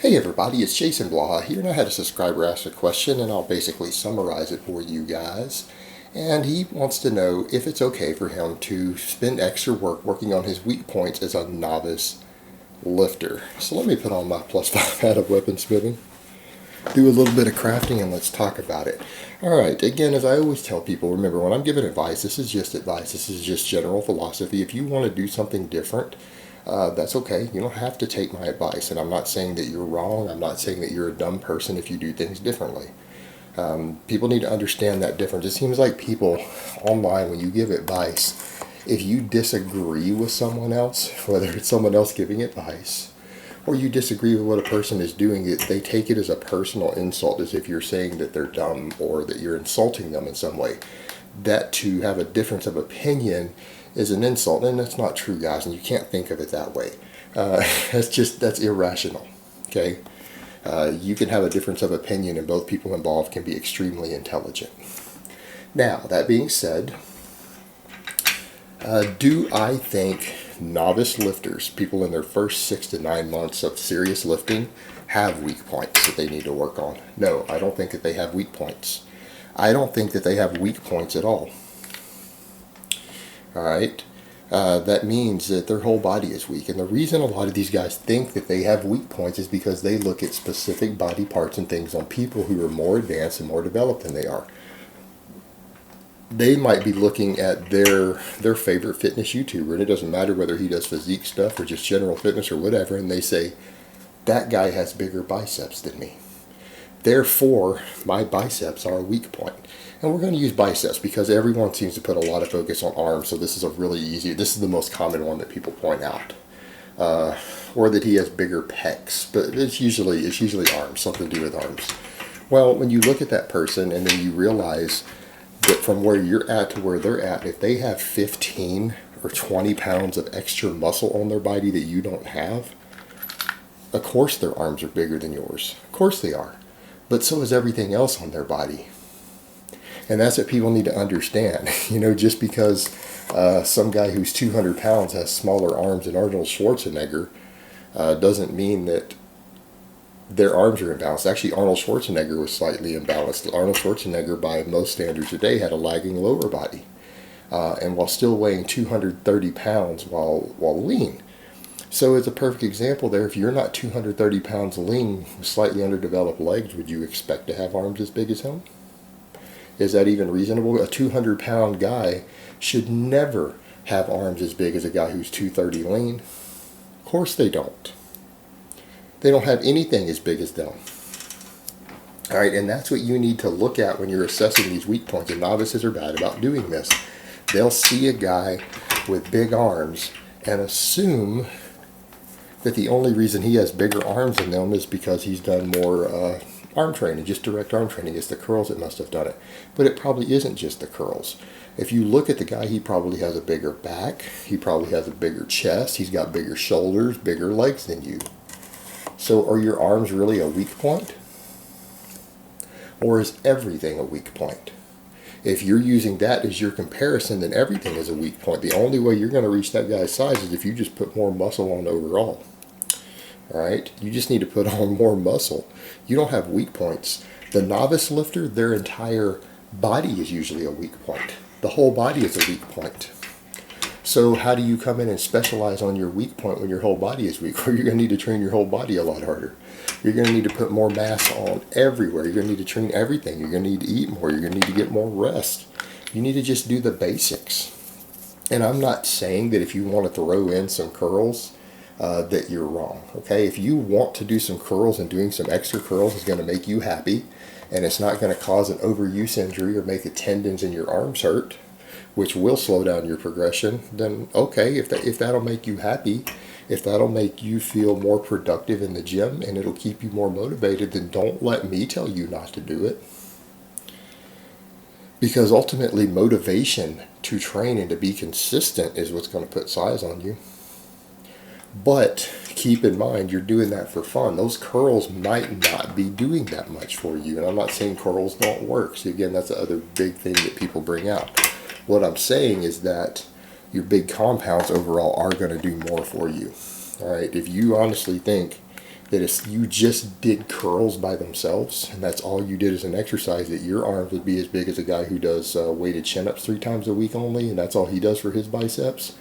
Hey everybody, it's Jason Blaha here, and I had a subscriber ask a question, and I'll basically summarize it for you guys. And he wants to know if it's okay for him to spend extra work working on his weak points as a novice lifter. So let me put on my +5 hat of weaponsmithing, do a little bit of crafting, and let's talk about it. Alright, again, as I always tell people, remember, when I'm giving advice, this is just advice. This is just general philosophy. If you want to do something different, that's okay. You don't have to take my advice. And I'm not saying that you're wrong. I'm not saying that you're a dumb person if you do things differently. People need to understand that difference. It seems like people online, when you give advice, if you disagree with someone else, whether it's someone else giving advice, or you disagree with what a person is doing, they take it as a personal insult, as if you're saying that they're dumb or that you're insulting them in some way. That to have a difference of opinion is an insult, and that's not true, guys, and you can't think of it that way. That's irrational, okay? You can have a difference of opinion, and both people involved can be extremely intelligent. Now, that being said, do I think novice lifters, people in their first 6 to 9 months of serious lifting, have weak points that they need to work on? No, I don't think that they have weak points. I don't think that they have weak points at all. Alright? That means that their whole body is weak. And the reason a lot of these guys think that they have weak points is because they look at specific body parts and things on people who are more advanced and more developed than they are. They might be looking at their favorite fitness YouTuber, and it doesn't matter whether he does physique stuff or just general fitness or whatever, and they say, that guy has bigger biceps than me. Therefore, my biceps are a weak point. And we're going to use biceps because everyone seems to put a lot of focus on arms, so this is this is the most common one that people point out. Or that he has bigger pecs, but it's usually arms, something to do with arms. Well, when you look at that person and then you realize that from where you're at to where they're at, if they have 15 or 20 pounds of extra muscle on their body that you don't have, of course their arms are bigger than yours. Of course they are. But so is everything else on their body. And that's what people need to understand. You know, just because some guy who's 200 pounds has smaller arms than Arnold Schwarzenegger doesn't mean that their arms are imbalanced. Actually, Arnold Schwarzenegger was slightly imbalanced. Arnold Schwarzenegger, by most standards today, had a lagging lower body. And while still weighing 230 pounds while lean. So as a perfect example there, if you're not 230 pounds lean with slightly underdeveloped legs, would you expect to have arms as big as him? Is that even reasonable? A 200-pound guy should never have arms as big as a guy who's 230 lean. Of course they don't. They don't have anything as big as them. All right, and that's what you need to look at when you're assessing these weak points. And novices are bad about doing this. They'll see a guy with big arms and assume that the only reason he has bigger arms than them is because he's done more arm training, just direct arm training. It's the curls that must have done it. But it probably isn't just the curls. If you look at the guy, he probably has a bigger back. He probably has a bigger chest. He's got bigger shoulders, bigger legs than you. So are your arms really a weak point? Or is everything a weak point? If you're using that as your comparison, then everything is a weak point. The only way you're going to reach that guy's size is if you just put more muscle on overall. Alright? You just need to put on more muscle. You don't have weak points. The novice lifter, their entire body is usually a weak point. The whole body is a weak point. So how do you come in and specialize on your weak point when your whole body is weak? Well, you're going to need to train your whole body a lot harder. You're going to need to put more mass on everywhere. You're going to need to train everything. You're going to need to eat more. You're going to need to get more rest. You need to just do the basics. And I'm not saying that if you want to throw in some curls, that you're wrong. Okay, if you want to do some curls and doing some extra curls is going to make you happy, and it's not going to cause an overuse injury or make the tendons in your arms hurt, which will slow down your progression, then okay, if that'll make you happy, if that'll make you feel more productive in the gym and it'll keep you more motivated, then don't let me tell you not to do it. Because ultimately, motivation to train and to be consistent is what's going to put size on you. But keep in mind, you're doing that for fun. Those curls might not be doing that much for you. And I'm not saying curls don't work. So again, that's the other big thing that people bring out. What I'm saying is that your big compounds overall are going to do more for you. All right, if you honestly think that if you just did curls by themselves and that's all you did as an exercise, that your arms would be as big as a guy who does weighted chin-ups 3 times a week only, and that's all he does for his biceps.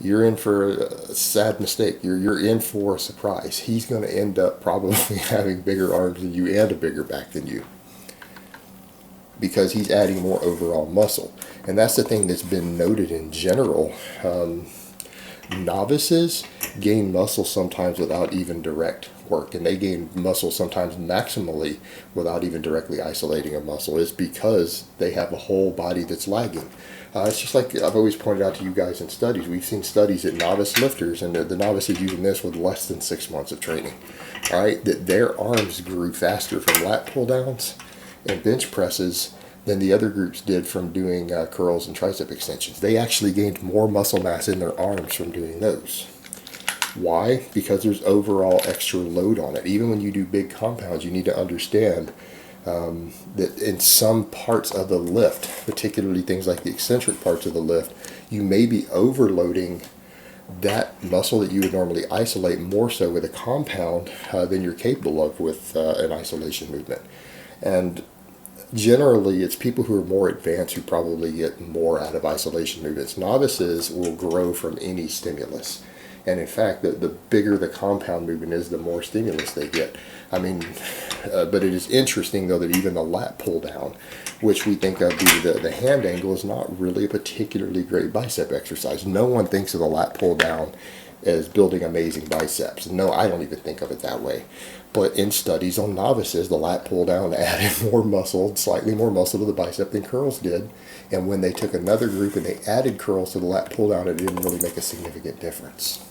You're in for a sad mistake. You're in for a surprise. He's going to end up probably having bigger arms than you and a bigger back than you, because he's adding more overall muscle. And that's the thing that's been noted in general. Novices gain muscle sometimes without even direct work, and they gain muscle sometimes maximally without even directly isolating a muscle. It's because they have a whole body that's lagging. It's just like I've always pointed out to you guys in studies. We've seen studies at novice lifters, and the novices using this with less than 6 months of training. All right, that their arms grew faster from lat pull downs and bench presses than the other groups did from doing curls and tricep extensions. They actually gained more muscle mass in their arms from doing those. Why? Because there's overall extra load on it. Even when you do big compounds, you need to understand that in some parts of the lift, particularly things like the eccentric parts of the lift, you may be overloading that muscle that you would normally isolate more so with a compound than you're capable of with an isolation movement. And generally, it's people who are more advanced who probably get more out of isolation movements. Novices will grow from any stimulus. And in fact, the bigger the compound movement is, the more stimulus they get. I mean, but it is interesting, though, that even the lat pull down, which we think of the hand angle, is not really a particularly great bicep exercise. No one thinks of the lat pull down as building amazing biceps. No, I don't even think of it that way. But in studies on novices, the lat pull down added more muscle, slightly more muscle to the bicep than curls did. And when they took another group and they added curls to the lat pull down, it didn't really make a significant difference.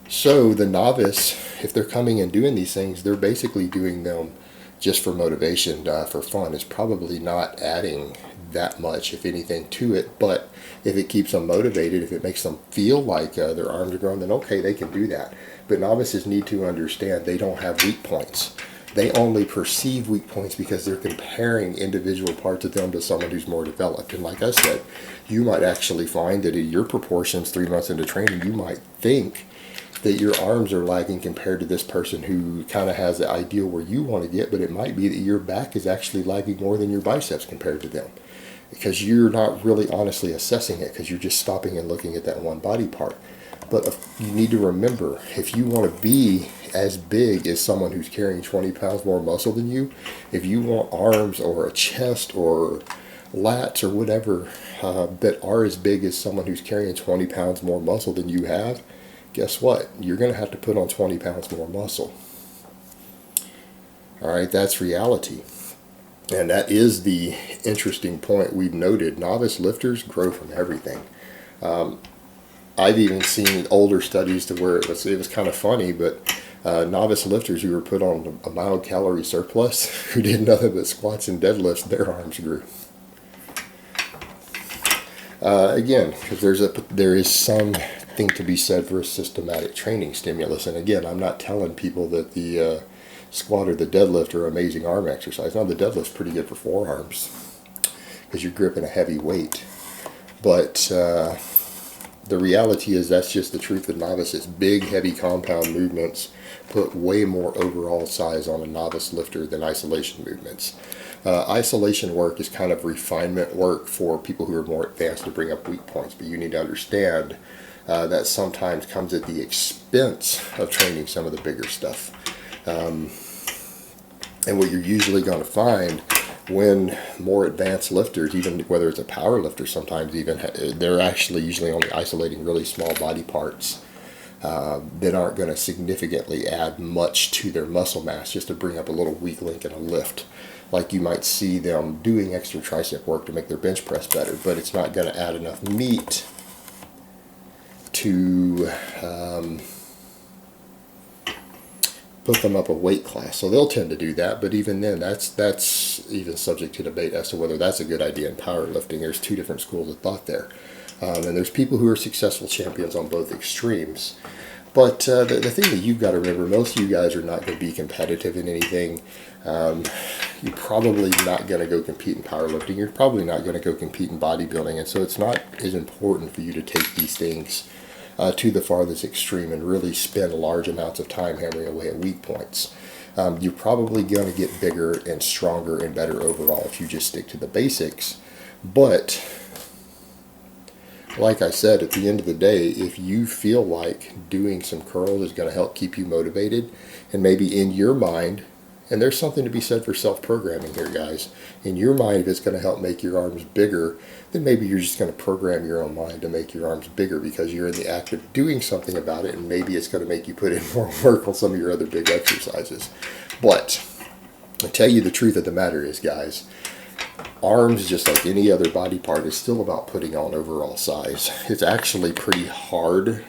So the novice, if they're coming and doing these things, they're basically doing them just for motivation, for fun. It's probably not adding that much, if anything, to it. But if it keeps them motivated, if it makes them feel like their arms are growing, then okay, they can do that. But novices need to understand they don't have weak points. They only perceive weak points because they're comparing individual parts of them to someone who's more developed. And like I said, you might actually find that in your proportions 3 months into training, you might think that your arms are lagging compared to this person who kind of has the ideal where you want to get, but it might be that your back is actually lagging more than your biceps compared to them, because you're not really honestly assessing it, because you're just stopping and looking at that one body part. But you need to remember, if you want to be as big as someone who's carrying 20 pounds more muscle than you, if you want arms or a chest or lats or whatever that are as big as someone who's carrying 20 pounds more muscle than you have, guess what? You're going to have to put on 20 pounds more muscle. All right, that's reality. And that is the interesting point we've noted. Novice lifters grow from everything. I've even seen older studies to where it was kind of funny, but novice lifters who were put on a mild calorie surplus, who did nothing but squats and deadlifts, their arms grew. Again, because there is something to be said for a systematic training stimulus. And again, I'm not telling people that the squat or the deadlift are amazing arm exercise. No, the deadlift's pretty good for forearms because you're gripping a heavy weight. But the reality is that's just the truth of novices. Big, heavy compound movements put way more overall size on a novice lifter than isolation movements. Isolation work is kind of refinement work for people who are more advanced to bring up weak points, but you need to understand that sometimes comes at the expense of training some of the bigger stuff. And what you're usually going to find when more advanced lifters, even whether it's a power lifter, sometimes even they're actually usually only isolating really small body parts that aren't going to significantly add much to their muscle mass, just to bring up a little weak link in a lift. Like you might see them doing extra tricep work to make their bench press better, but it's not going to add enough meat to put them up a weight class. So they'll tend to do that, but even then, that's even subject to debate as to whether that's a good idea in powerlifting. There's two different schools of thought there. And there's people who are successful champions on both extremes. But the thing that you've got to remember, most of you guys are not going to be competitive in anything. You're probably not going to go compete in powerlifting. You're probably not going to go compete in bodybuilding. And so it's not as important for you to take these things to the farthest extreme and really spend large amounts of time hammering away at weak points. You're probably going to get bigger and stronger and better overall if you just stick to the basics. But like I said, at the end of the day, if you feel like doing some curls is going to help keep you motivated, and maybe in your mind, and there's something to be said for self-programming here, guys. In your mind, if it's going to help make your arms bigger, then maybe you're just going to program your own mind to make your arms bigger because you're in the act of doing something about it, and maybe it's going to make you put in more work on some of your other big exercises. But I tell you the truth of the matter is, guys, arms, just like any other body part, is still about putting on overall size. It's actually pretty hard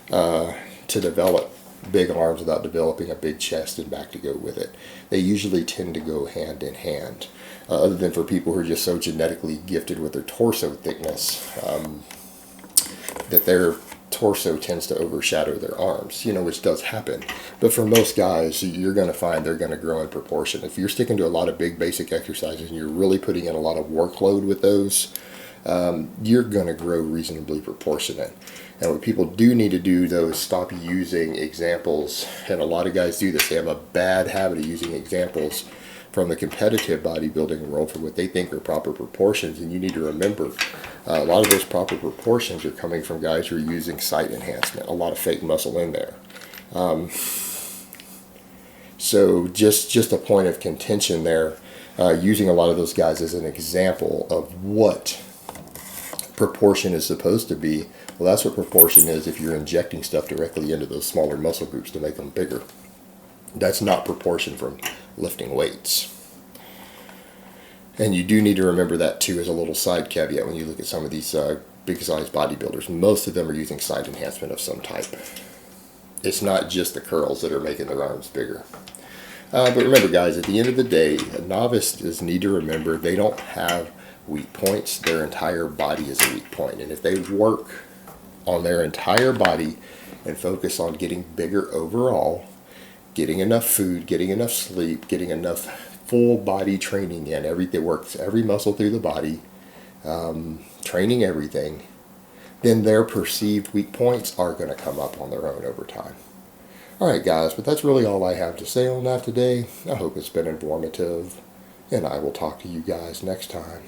to develop big arms without developing a big chest and back to go with it. They usually tend to go hand in hand, other than for people who are just so genetically gifted with their torso thickness that their torso tends to overshadow their arms, which does happen. But for most guys, you're going to find they're going to grow in proportion. If you're sticking to a lot of big basic exercises and you're really putting in a lot of workload with those, you're going to grow reasonably proportionate. And what people do need to do, though, is stop using examples. And a lot of guys do this. They have a bad habit of using examples from the competitive bodybuilding world for what they think are proper proportions. And you need to remember, a lot of those proper proportions are coming from guys who are using site enhancement, a lot of fake muscle in there. So just a point of contention there, using a lot of those guys as an example of what proportion is supposed to be. Well, that's what proportion is if you're injecting stuff directly into those smaller muscle groups to make them bigger. That's not proportion from lifting weights. And you do need to remember that too as a little side caveat when you look at some of these big size bodybuilders. Most of them are using side enhancement of some type. It's not just the curls that are making their arms bigger. But remember, guys, at the end of the day, novices need to remember they don't have weak points. Their entire body is a weak point. And if they work on their entire body and focus on getting bigger overall, getting enough food, getting enough sleep, getting enough full body training in, everything works, every muscle through the body, training everything, then their perceived weak points are going to come up on their own over time. Alright guys, but that's really all I have to say on that today. I hope it's been informative, and I will talk to you guys next time.